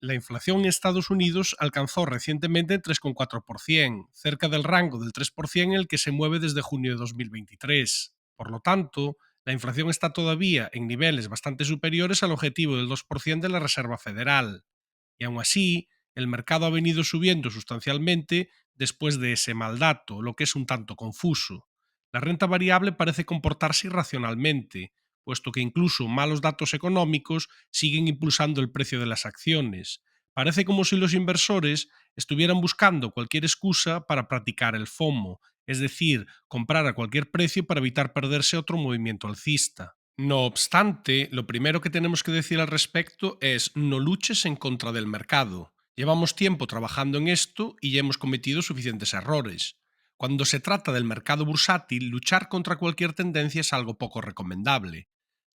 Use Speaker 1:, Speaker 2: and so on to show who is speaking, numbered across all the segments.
Speaker 1: La inflación en Estados Unidos alcanzó recientemente 3,4%, cerca del rango del 3% en el que se mueve desde junio de 2023. Por lo tanto, la inflación está todavía en niveles bastante superiores al objetivo del 2% de la Reserva Federal. Y aún así, el mercado ha venido subiendo sustancialmente después de ese mal dato, lo que es un tanto confuso. La renta variable parece comportarse irracionalmente, puesto que incluso malos datos económicos siguen impulsando el precio de las acciones. Parece como si los inversores estuvieran buscando cualquier excusa para practicar el FOMO, es decir, comprar a cualquier precio para evitar perderse otro movimiento alcista. No obstante, lo primero que tenemos que decir al respecto es no luches en contra del mercado. Llevamos tiempo trabajando en esto y ya hemos cometido suficientes errores. Cuando se trata del mercado bursátil, luchar contra cualquier tendencia es algo poco recomendable.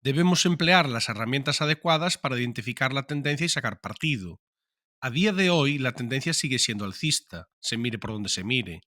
Speaker 1: Debemos emplear las herramientas adecuadas para identificar la tendencia y sacar partido. A día de hoy, la tendencia sigue siendo alcista, se mire por donde se mire.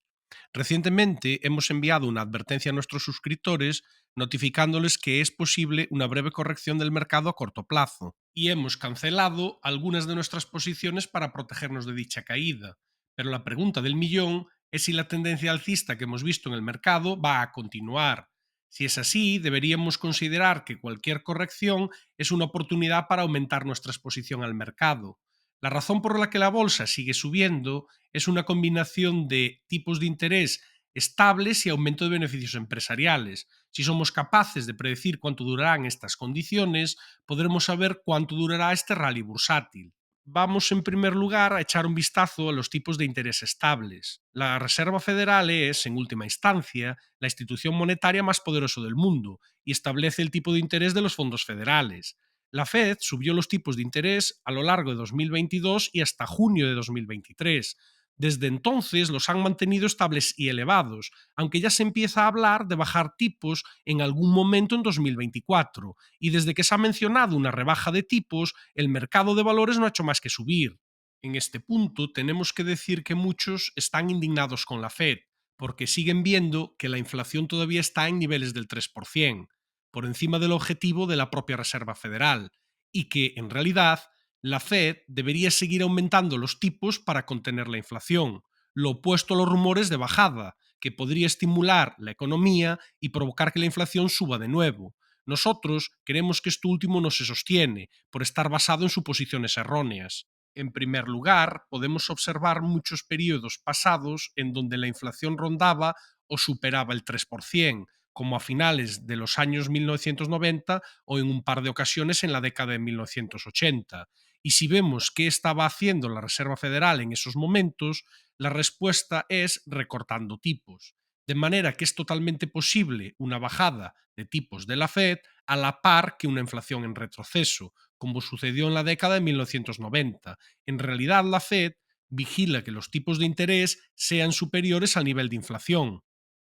Speaker 1: Recientemente hemos enviado una advertencia a nuestros suscriptores notificándoles que es posible una breve corrección del mercado a corto plazo y hemos cancelado algunas de nuestras posiciones para protegernos de dicha caída. Pero la pregunta del millón es si la tendencia alcista que hemos visto en el mercado va a continuar. Si es así, deberíamos considerar que cualquier corrección es una oportunidad para aumentar nuestra exposición al mercado. La razón por la que la bolsa sigue subiendo es una combinación de tipos de interés estables y aumento de beneficios empresariales. Si somos capaces de predecir cuánto durarán estas condiciones, podremos saber cuánto durará este rally bursátil. Vamos en primer lugar a echar un vistazo a los tipos de interés estables. La Reserva Federal es, en última instancia, la institución monetaria más poderosa del mundo y establece el tipo de interés de los fondos federales. La Fed subió los tipos de interés a lo largo de 2022 y hasta junio de 2023. Desde entonces los han mantenido estables y elevados, aunque ya se empieza a hablar de bajar tipos en algún momento en 2024, y desde que se ha mencionado una rebaja de tipos, el mercado de valores no ha hecho más que subir. En este punto tenemos que decir que muchos están indignados con la Fed, porque siguen viendo que la inflación todavía está en niveles del 3%, por encima del objetivo de la propia Reserva Federal, y que, en realidad, la Fed debería seguir aumentando los tipos para contener la inflación, lo opuesto a los rumores de bajada, que podría estimular la economía y provocar que la inflación suba de nuevo. Nosotros queremos que esto último no se sostiene, por estar basado en suposiciones erróneas. En primer lugar, podemos observar muchos periodos pasados en donde la inflación rondaba o superaba el 3%, como a finales de los años 1990 o en un par de ocasiones en la década de 1980. Y si vemos qué estaba haciendo la Reserva Federal en esos momentos, la respuesta es recortando tipos. De manera que es totalmente posible una bajada de tipos de la Fed a la par que una inflación en retroceso, como sucedió en la década de 1990. En realidad, la Fed vigila que los tipos de interés sean superiores al nivel de inflación,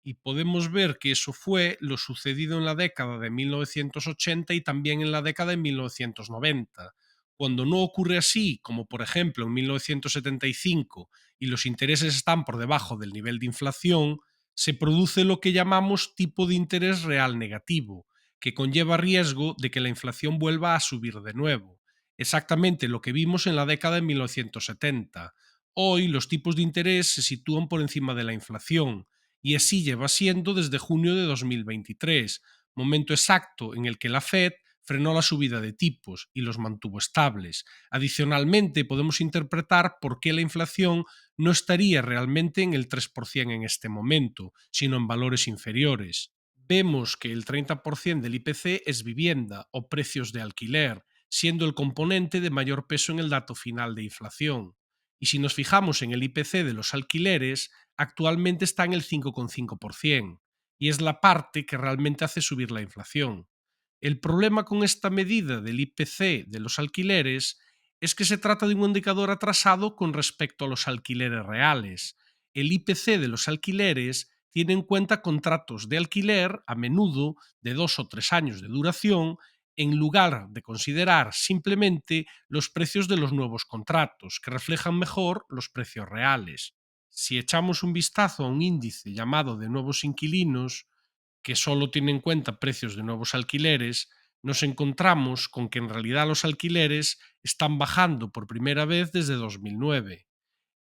Speaker 1: y podemos ver que eso fue lo sucedido en la década de 1980 y también en la década de 1990. Cuando no ocurre así, como por ejemplo en 1975, y los intereses están por debajo del nivel de inflación, se produce lo que llamamos tipo de interés real negativo, que conlleva riesgo de que la inflación vuelva a subir de nuevo. Exactamente lo que vimos en la década de 1970. Hoy los tipos de interés se sitúan por encima de la inflación, y así lleva siendo desde junio de 2023, momento exacto en el que la Fed frenó la subida de tipos y los mantuvo estables. Adicionalmente, podemos interpretar por qué la inflación no estaría realmente en el 3% en este momento, sino en valores inferiores. Vemos que el 30% del IPC es vivienda o precios de alquiler, siendo el componente de mayor peso en el dato final de inflación. Y si nos fijamos en el IPC de los alquileres, actualmente está en el 5,5%, y es la parte que realmente hace subir la inflación. El problema con esta medida del IPC de los alquileres es que se trata de un indicador atrasado con respecto a los alquileres reales. El IPC de los alquileres tiene en cuenta contratos de alquiler, a menudo de 2 o 3 años de duración, en lugar de considerar simplemente los precios de los nuevos contratos, que reflejan mejor los precios reales. Si echamos un vistazo a un índice llamado de nuevos inquilinos, que solo tiene en cuenta precios de nuevos alquileres, nos encontramos con que en realidad los alquileres están bajando por primera vez desde 2009.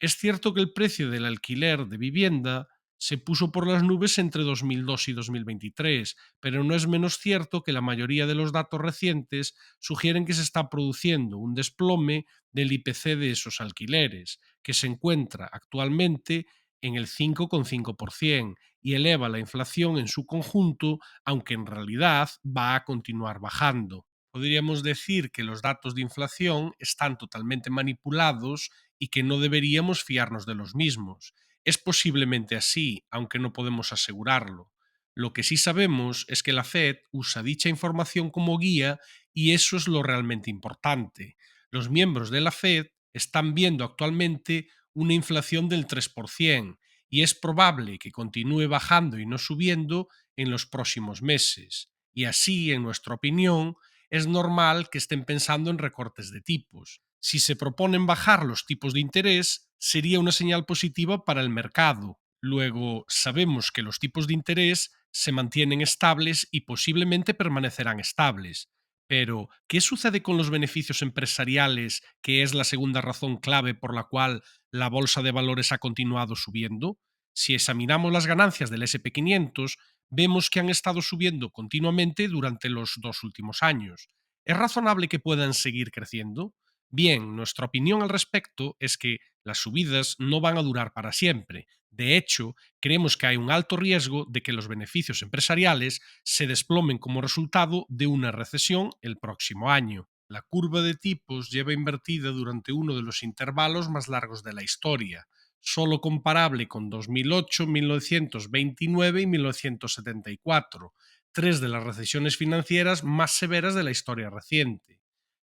Speaker 1: Es cierto que el precio del alquiler de vivienda se puso por las nubes entre 2002 y 2023, pero no es menos cierto que la mayoría de los datos recientes sugieren que se está produciendo un desplome del IPC de esos alquileres, que se encuentra actualmente en el 5,5% y eleva la inflación en su conjunto, aunque en realidad va a continuar bajando. Podríamos decir que los datos de inflación están totalmente manipulados y que no deberíamos fiarnos de los mismos. Es posiblemente así, aunque no podemos asegurarlo. Lo que sí sabemos es que la Fed usa dicha información como guía y eso es lo realmente importante. Los miembros de la Fed están viendo actualmente una inflación del 3% y es probable que continúe bajando y no subiendo en los próximos meses. Y así, en nuestra opinión, es normal que estén pensando en recortes de tipos. Si se proponen bajar los tipos de interés, sería una señal positiva para el mercado. Luego, sabemos que los tipos de interés se mantienen estables y posiblemente permanecerán estables. Pero, ¿qué sucede con los beneficios empresariales, que es la segunda razón clave por la cual la bolsa de valores ha continuado subiendo? Si examinamos las ganancias del SP500, vemos que han estado subiendo continuamente durante los 2 últimos años. ¿Es razonable que puedan seguir creciendo? Bien, nuestra opinión al respecto es que las subidas no van a durar para siempre. De hecho, creemos que hay un alto riesgo de que los beneficios empresariales se desplomen como resultado de una recesión el próximo año. La curva de tipos lleva invertida durante uno de los intervalos más largos de la historia, solo comparable con 2008, 1929 y 1974, tres de las recesiones financieras más severas de la historia reciente.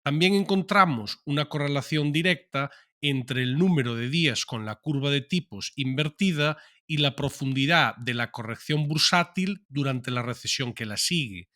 Speaker 1: También encontramos una correlación directa entre el número de días con la curva de tipos invertida y la profundidad de la corrección bursátil durante la recesión que la sigue.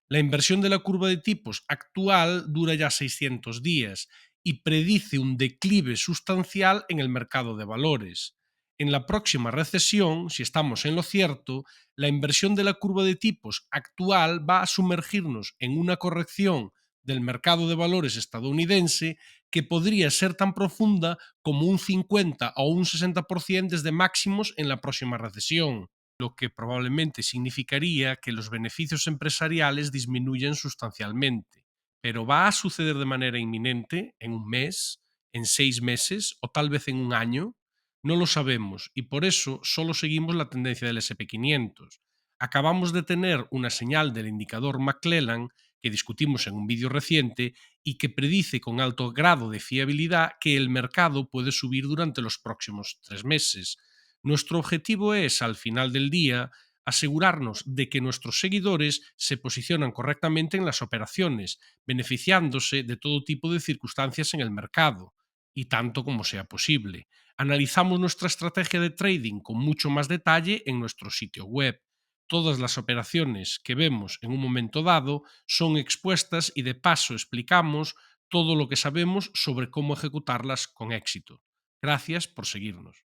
Speaker 1: La inversión de la curva de tipos actual dura ya 600 días y predice un declive sustancial en el mercado de valores. En la próxima recesión, si estamos en lo cierto, la inversión de la curva de tipos actual va a sumergirnos en una corrección del mercado de valores estadounidense que podría ser tan profunda como un 50 o un 60% desde máximos en la próxima recesión, lo que probablemente significaría que los beneficios empresariales disminuyen sustancialmente. Pero ¿va a suceder de manera inminente, en un mes, en 6 meses o tal vez en un año? No lo sabemos y por eso solo seguimos la tendencia del SP500. Acabamos de tener una señal del indicador McClellan que discutimos en un vídeo reciente y que predice con alto grado de fiabilidad que el mercado puede subir durante los próximos 3 meses. Nuestro objetivo es, al final del día, asegurarnos de que nuestros seguidores se posicionan correctamente en las operaciones, beneficiándose de todo tipo de circunstancias en el mercado, y tanto como sea posible. Analizamos nuestra estrategia de trading con mucho más detalle en nuestro sitio web. Todas las operaciones que vemos en un momento dado son expuestas y de paso explicamos todo lo que sabemos sobre cómo ejecutarlas con éxito. Gracias por seguirnos.